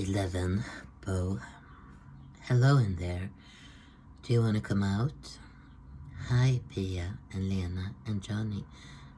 11, Bo. Hello in there. Do you want to come out? Hi, Pia and Lena and Johnny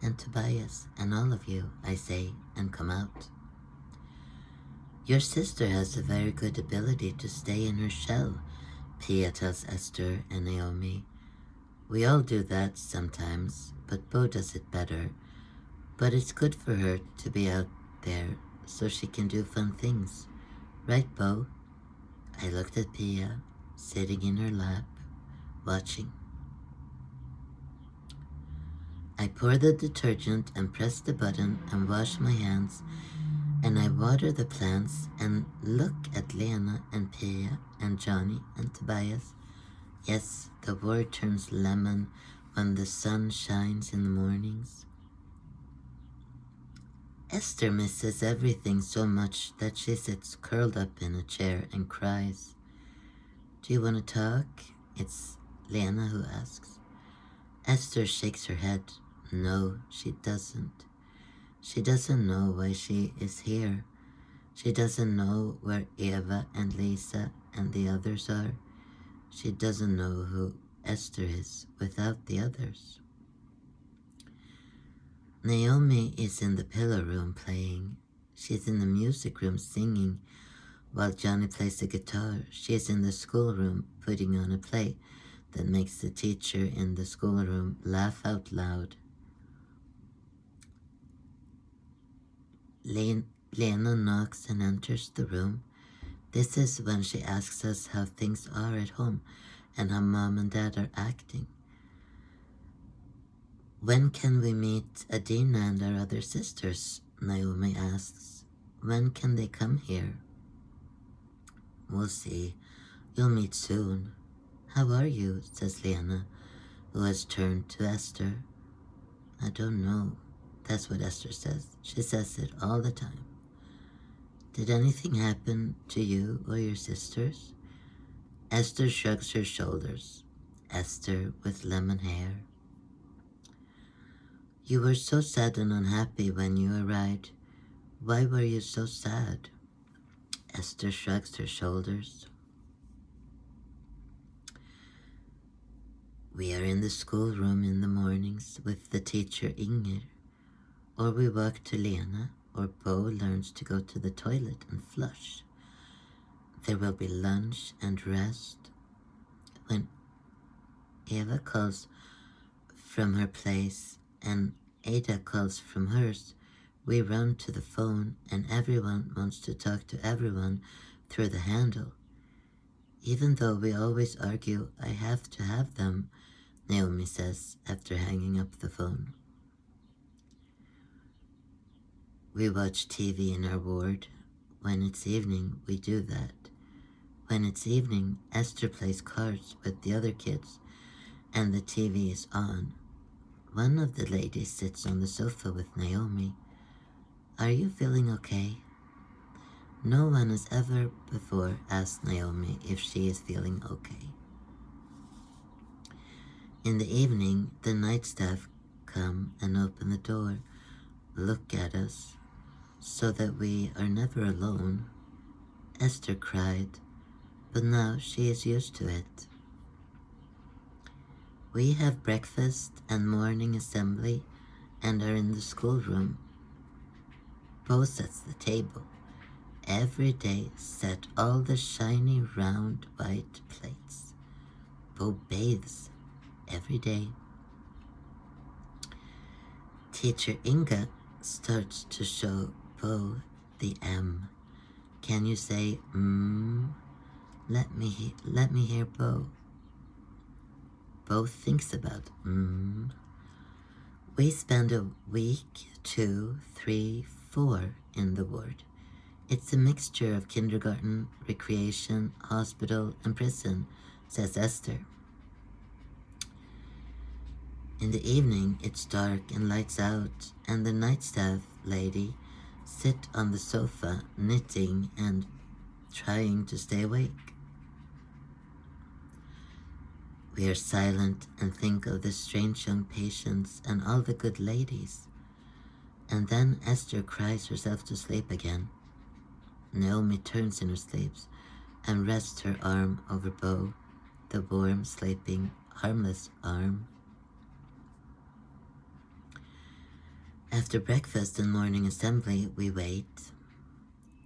and Tobias and all of you, I say, and come out. Your sister has a very good ability to stay in her shell, Pia tells Esther and Naomi. We all do that sometimes, but Bo does it better. But it's good for her to be out there so she can do fun things. Right, Bo? I looked at Pia, sitting in her lap, watching. I pour the detergent and press the button and wash my hands, and I water the plants and look at Lena and Pia and Johnny and Tobias. Yes, the world turns lemon when the sun shines in the mornings. Esther misses everything so much that she sits curled up in a chair and cries. Do you want to talk? It's Lena who asks. Esther shakes her head. No, she doesn't. She doesn't know why she is here. She doesn't know where Eva and Lisa and the others are. She doesn't know who Esther is without the others. Naomi is in the pillow room playing. She's in the music room singing while Johnny plays the guitar. She is in the schoolroom putting on a play that makes the teacher in the schoolroom laugh out loud. Lena knocks and enters the room. This is when she asks us how things are at home and how Mom and Dad are acting. When can we meet Adina and our other sisters? Naomi asks. When can they come here? We'll see. You'll meet soon. How are you? Says Lena, who has turned to Esther. I don't know. That's what Esther says. She says it all the time. Did anything happen to you or your sisters? Esther shrugs her shoulders. Esther with lemon hair. You were so sad and unhappy when you arrived. Why were you so sad? Esther shrugs her shoulders. We are in the schoolroom in the mornings with the teacher Inger, or we walk to Lena, or Bo learns to go to the toilet and flush. There will be lunch and rest. When Eva calls from her place and Ada calls from hers, we run to the phone and everyone wants to talk to everyone through the handle. Even though we always argue, I have to have them, Naomi says after hanging up the phone. We watch TV in our ward. When it's evening, we do that. When it's evening, Esther plays cards with the other kids and the TV is on. One of the ladies sits on the sofa with Naomi. Are you feeling okay? No one has ever before asked Naomi if she is feeling okay. In the evening, the night staff come and open the door, look at us, so that we are never alone. Esther cried, but now she is used to it. We have breakfast and morning assembly and are in the schoolroom. Bo sets the table. Every day set all the shiny round white plates. Bo bathes every day. Teacher Inga starts to show Bo the M. Can you say Let me hear Bo. Bo thinks about We spend a week, 2, 3, 4 in the ward. It's a mixture of kindergarten, recreation, hospital, and prison, says Esther. In the evening, it's dark and lights out, and the night staff lady sit on the sofa knitting and trying to stay awake. We are silent and think of the strange young patients and all the good ladies. And then Esther cries herself to sleep again. Naomi turns in her sleeps and rests her arm over Bo, the warm, sleeping, harmless arm. After breakfast and morning assembly, we wait.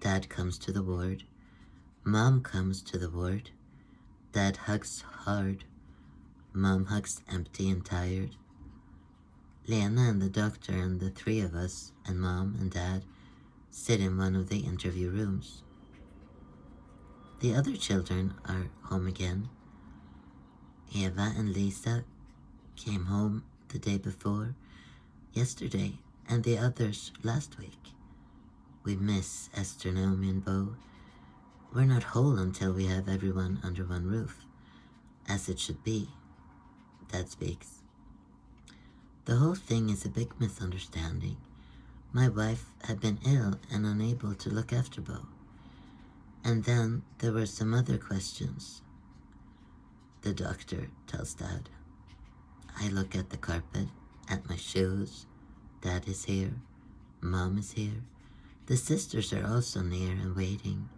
Dad comes to the ward. Mom comes to the ward. Dad hugs hard. Mom hugs empty and tired. Lena and the doctor and the three of us and Mom and Dad sit in one of the interview rooms. The other children are home again. Eva and Lisa came home the day before, yesterday, and the others last week. We miss Esther, Naomi, and Bo. We're not whole until we have everyone under one roof, as it should be. Dad speaks. The whole thing is a big misunderstanding. My wife had been ill and unable to look after Bo. And then there were some other questions. The doctor tells Dad. I look at the carpet, at my shoes. Dad is here. Mom is here. The sisters are also near and waiting.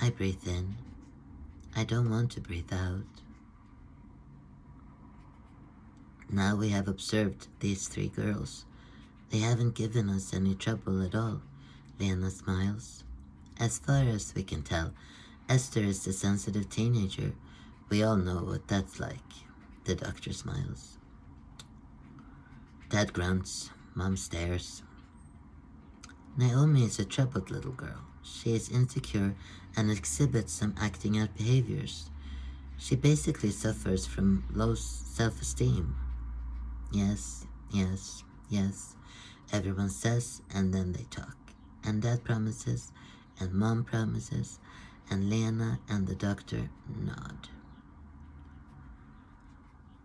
I breathe in. I don't want to breathe out. Now we have observed these three girls. They haven't given us any trouble at all. Lena smiles. As far as we can tell, Esther is the sensitive teenager. We all know what that's like. The doctor smiles. Dad grunts. Mom stares. Naomi is a troubled little girl. She is insecure and exhibits some acting out behaviors. She basically suffers from low self-esteem. Yes, yes, yes. Everyone says, and then they talk. And Dad promises, and Mom promises, and Lena and the doctor nod.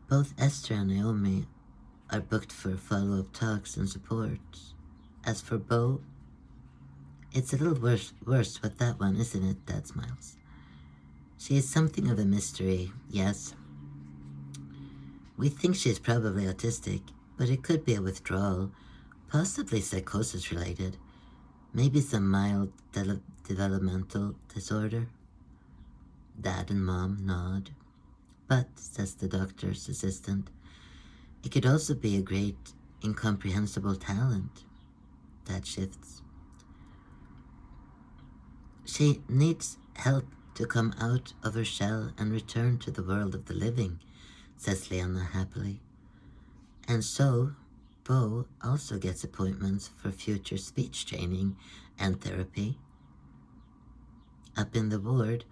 Both Esther and Naomi are booked for follow-up talks and supports. As for Bo, it's a little worse with that one, isn't it? Dad smiles. She is something of a mystery, yes. We think she's probably autistic, but it could be a withdrawal, possibly psychosis related, maybe some mild developmental disorder. Dad and Mom nod. But, says the doctor's assistant, it could also be a great, incomprehensible talent. Dad shifts. She needs help to come out of her shell and return to the world of the living, says Lena happily. And so, Bo also gets appointments for future speech training and therapy. Up in the ward,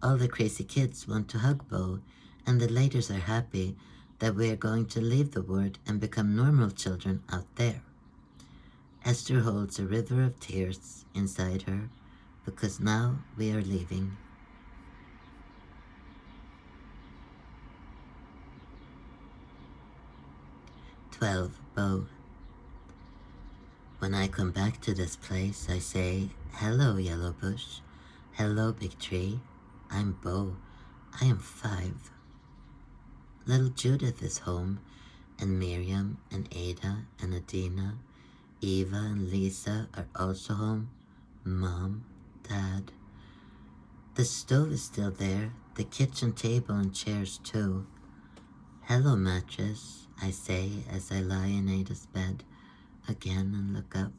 all the crazy kids want to hug Bo, and the ladies are happy that we are going to leave the ward and become normal children out there. Esther holds a river of tears inside her because now we are leaving. Bo. When I come back to this place, I say, hello, yellow bush. Hello, big tree. I'm Bo. I am 5. Little Judith is home, and Miriam and Ada and Adina, Eva and Lisa are also home. Mom, Dad. The stove is still there, the kitchen table and chairs too. Hello, mattress, I say as I lie in Ada's bed again and look up.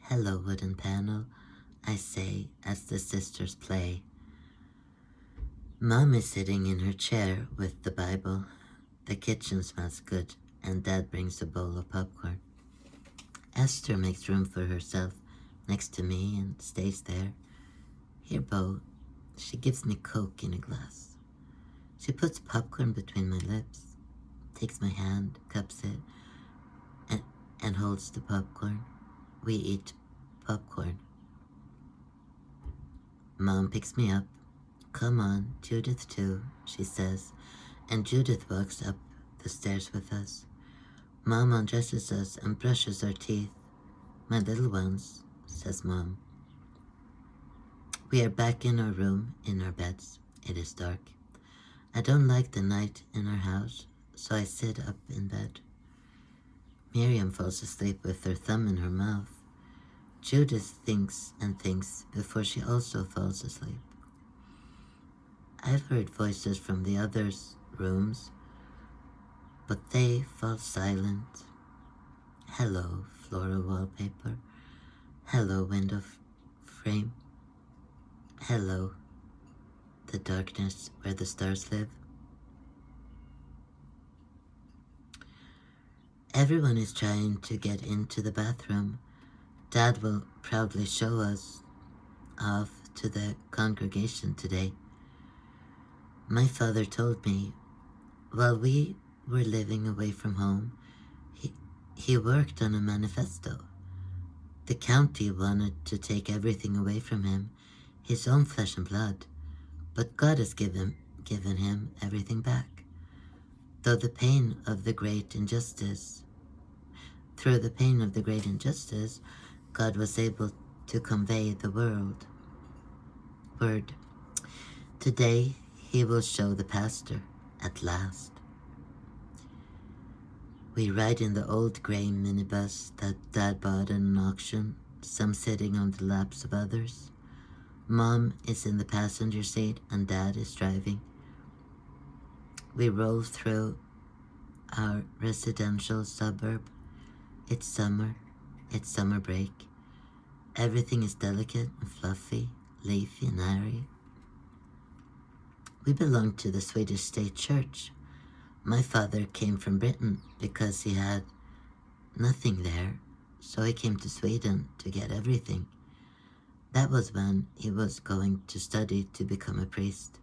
Hello, wooden panel, I say as the sisters play. Mom is sitting in her chair with the Bible. The kitchen smells good, and Dad brings a bowl of popcorn. Esther makes room for herself next to me and stays there. Here, Bo. She gives me Coke in a glass. She puts popcorn between my lips, takes my hand, cups it, and holds the popcorn. We eat popcorn. Mom picks me up. Come on, Judith too, she says, and Judith walks up the stairs with us. Mom undresses us and brushes our teeth. My little ones, says Mom. We are back in our room, in our beds. It is dark. I don't like the night in our house, so I sit up in bed. Miriam falls asleep with her thumb in her mouth. Judith thinks and thinks before she also falls asleep. I've heard voices from the others' rooms, but they fall silent. Hello, floral wallpaper. Hello, window frame. Hello, the darkness where the stars live. Everyone is trying to get into the bathroom. Dad will proudly show us off to the congregation today. My father told me while we were living away from home, he worked on a manifesto. The county wanted to take everything away from him, his own flesh and blood, but God has given him everything back. Through the pain of the great injustice, God was able to convey the word. Today, he will show the pastor, at last. We ride in the old gray minibus that Dad bought at an auction, some sitting on the laps of others. Mom is in the passenger seat and Dad is driving. We roll through our residential suburb. It's summer break. Everything is delicate and fluffy, leafy and airy. We belong to the Swedish State Church. My father came from Britain because he had nothing there, so he came to Sweden to get everything. That was when he was going to study to become a priest.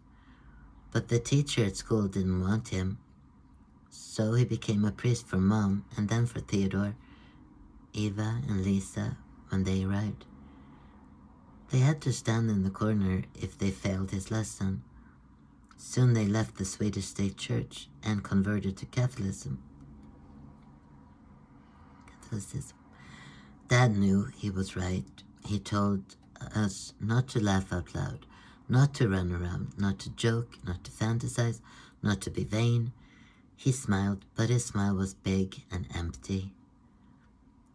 But the teacher at school didn't want him, so he became a priest for Mom and then for Theodore, Eva, and Lisa when they arrived. They had to stand in the corner if they failed his lesson. Soon they left the Swedish State Church and converted to Catholicism. Dad knew he was right. He told us not to laugh out loud, not to run around, not to joke, not to fantasize, not to be vain. He smiled, but his smile was big and empty.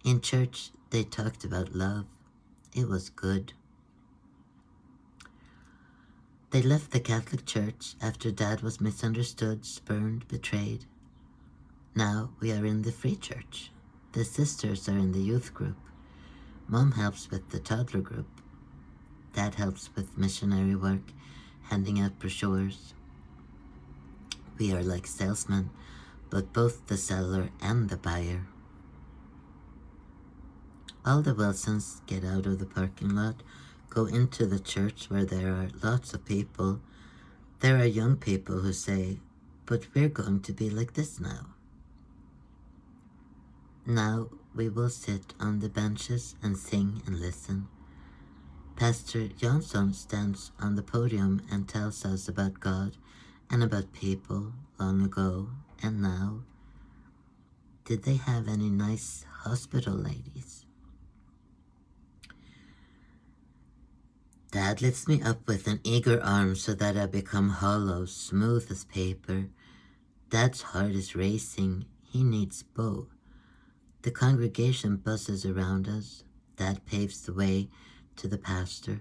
In church, they talked about love. It was good. They left the Catholic Church after Dad was misunderstood, spurned, betrayed. Now we are in the Free Church. The sisters are in the youth group. Mom helps with the toddler group. Dad helps with missionary work, handing out brochures. We are like salesmen, but both the seller and the buyer. All the Wilsons get out of the parking lot, go into the church where there are lots of people. There are young people who say, but we're going to be like this now. Now we will sit on the benches and sing and listen. Pastor Jansson stands on the podium and tells us about God and about people long ago and now. Did they have any nice hospital ladies? Dad lifts me up with an eager arm so that I become hollow, smooth as paper. Dad's heart is racing. He needs Bo. The congregation buzzes around us. Dad paves the way to the pastor.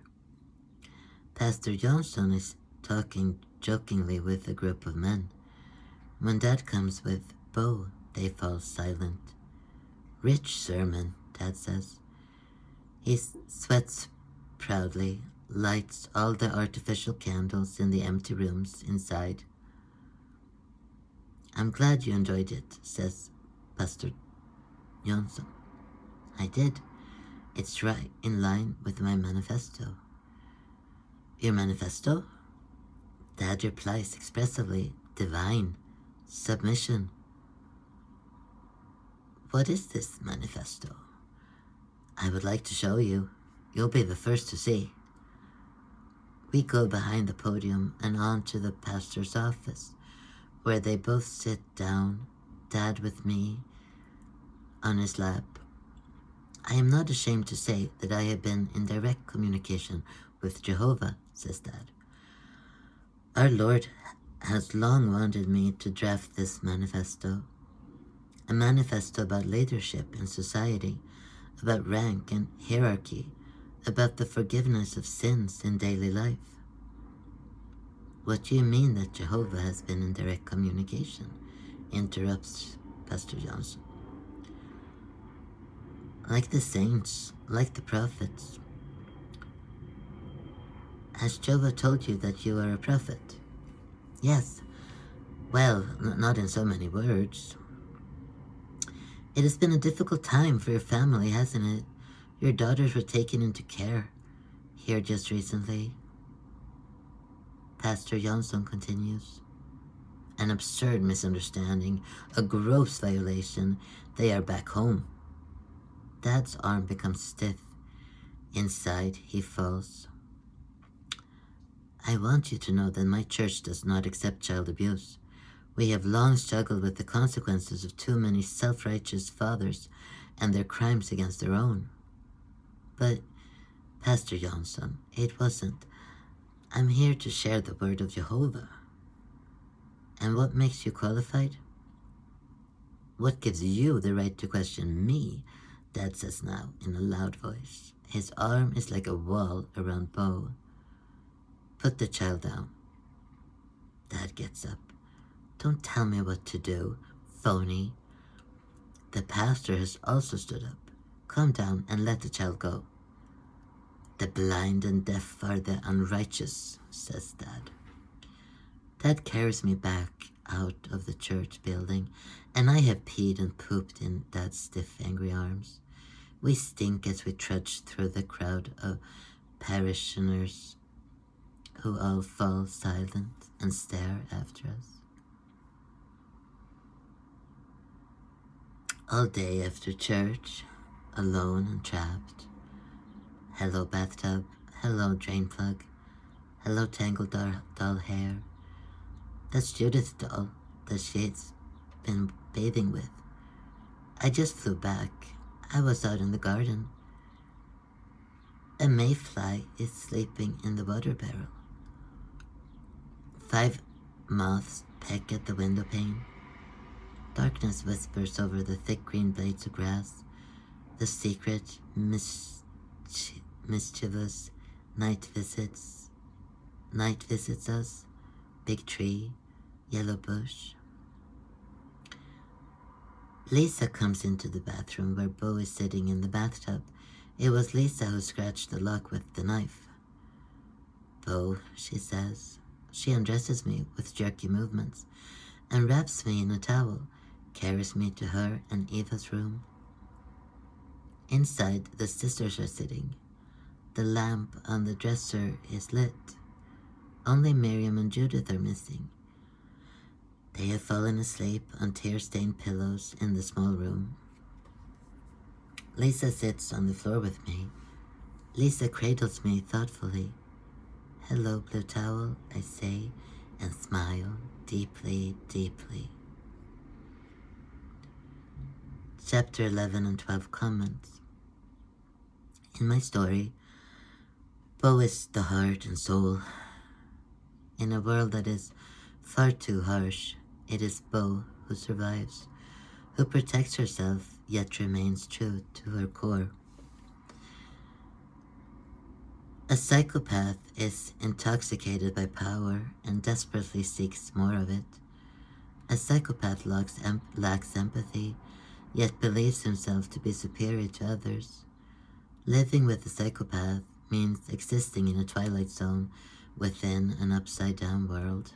Pastor Johnson is talking jokingly with a group of men. When Dad comes with Bo, they fall silent. Rich sermon, Dad says. He sweats proudly, lights all the artificial candles in the empty rooms inside. I'm glad you enjoyed it, says Pastor Johnson. I did. It's right in line with my manifesto. Your manifesto? Dad replies expressively, divine, submission. What is this manifesto? I would like to show you. You'll be the first to see. We go behind the podium and on to the pastor's office, where they both sit down, Dad with me on his lap. I am not ashamed to say that I have been in direct communication with Jehovah, says Dad. Our Lord has long wanted me to draft this manifesto, a manifesto about leadership in society, about rank and hierarchy, about the forgiveness of sins in daily life. What do you mean that Jehovah has been in direct communication? Interrupts Pastor Johnson. Like the saints, like the prophets. Has Jehovah told you that you are a prophet? Yes. Well, not in so many words. It has been a difficult time for your family, hasn't it? Your daughters were taken into care here just recently. Pastor Johnson continues. An absurd misunderstanding, a gross violation. They are back home. Dad's arm becomes stiff. Inside, he falls. I want you to know that my church does not accept child abuse. We have long struggled with the consequences of too many self-righteous fathers and their crimes against their own. But, Pastor Johnson, it wasn't. I'm here to share the word of Jehovah. And what makes you qualified? What gives you the right to question me? Dad says now in a loud voice. His arm is like a wall around Bo. Put the child down. Dad gets up. Don't tell me what to do, phony. The pastor has also stood up. Calm down and let the child go. The blind and deaf are the unrighteous, says Dad. Dad carries me back out of the church building, and I have peed and pooped in Dad's stiff, angry arms. We stink as we trudge through the crowd of parishioners who all fall silent and stare after us. All day after church, alone and trapped. Hello bathtub, hello drain plug, hello tangled doll hair. That's Judith's doll that she's been bathing with. I just flew back. I was out in the garden. A mayfly is sleeping in the water barrel. 5 moths peck at the window pane. Darkness whispers over the thick green blades of grass. The secret, mischievous night visits us. Big tree, yellow bush. Lisa comes into the bathroom where Bo is sitting in the bathtub. It was Lisa who scratched the lock with the knife. Bo, she says. She undresses me with jerky movements and wraps me in a towel, carries me to her and Eva's room. Inside, the sisters are sitting. The lamp on the dresser is lit. Only Miriam and Judith are missing. They have fallen asleep on tear-stained pillows in the small room. Lisa sits on the floor with me. Lisa cradles me thoughtfully. Hello, blue towel, I say, and smile deeply, deeply. Chapter 11 and 12 comments. In my story, Bo is the heart and soul. In a world that is far too harsh, it is Bo who survives, who protects herself yet remains true to her core. A psychopath is intoxicated by power and desperately seeks more of it. A psychopath lacks empathy, yet believes himself to be superior to others. Living with a psychopath means existing in a twilight zone within an upside-down world.